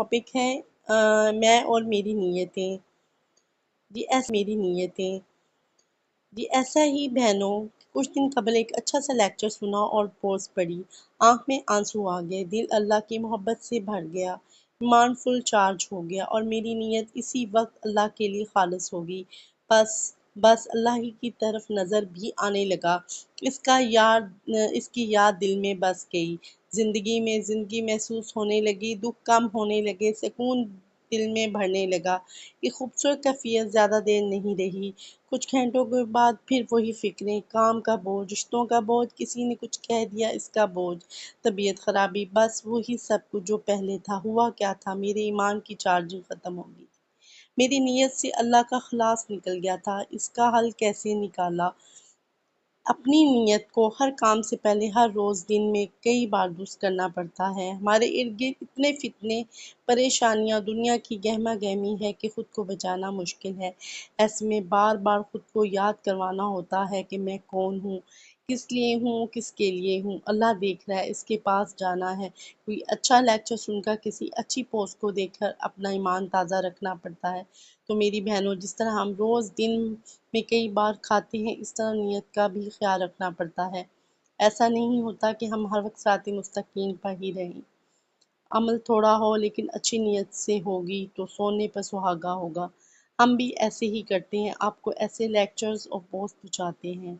Topic ہے میں اور میری نیتیں۔ میری نیتیں جی ایسا ہی بہنوں، کچھ دن قبل ایک اچھا سا لیکچر سنا اور پوسٹ پڑھی، آنکھ میں آنسو آ گئے، دل اللہ کی محبت سے بھر گیا، ایمان فل چارج ہو گیا اور میری نیت اسی وقت اللہ کے لیے خالص ہو گئی۔ بس اللہ ہی کی طرف نظر بھی آنے لگا، اس کی یاد دل میں بس گئی، زندگی محسوس ہونے لگی، دکھ کم ہونے لگے، سکون دل میں بھرنے لگا۔ یہ خوبصورت کیفیت زیادہ دیر نہیں رہی، کچھ گھنٹوں کے بعد پھر وہی فکریں، کام کا بوجھ، رشتوں کا بوجھ، کسی نے کچھ کہہ دیا اس کا بوجھ، طبیعت خرابی، بس وہی سب کچھ جو پہلے تھا۔ ہوا کیا تھا، میرے ایمان کی چارجنگ ختم ہو گئی تھی، میری نیت سے اللہ کا خلاص نکل گیا تھا۔ اس کا حل کیسے نکالا؟ اپنی نیت کو ہر کام سے پہلے ہر روز دن میں کئی بار درست کرنا پڑتا ہے۔ ہمارے ارد گرد اتنے فتنے، پریشانیاں، دنیا کی گہما گہمی ہے کہ خود کو بچانا مشکل ہے۔ ایسے میں بار بار خود کو یاد کروانا ہوتا ہے کہ میں کون ہوں، کس لیے ہوں، کس کے لیے ہوں۔ اللہ دیکھ رہا ہے، اس کے پاس جانا ہے۔ کوئی اچھا لیکچر سن کر، کسی اچھی پوسٹ کو دیکھ کر اپنا ایمان تازہ رکھنا پڑتا ہے۔ تو میری بہنوں، جس طرح ہم روز دن میں کئی بار کھاتے ہیں، اس طرح نیت کا بھی خیال رکھنا پڑتا ہے۔ ایسا نہیں ہوتا کہ ہم ہر وقت صراط مستقیم پر ہی رہیں۔ عمل تھوڑا ہو لیکن اچھی نیت سے ہوگی تو سونے پر سہاگا ہوگا۔ ہم بھی ایسے ہی کرتے ہیں، آپ کو ایسے لیکچرز اور پوسٹ پہنچاتے ہیں۔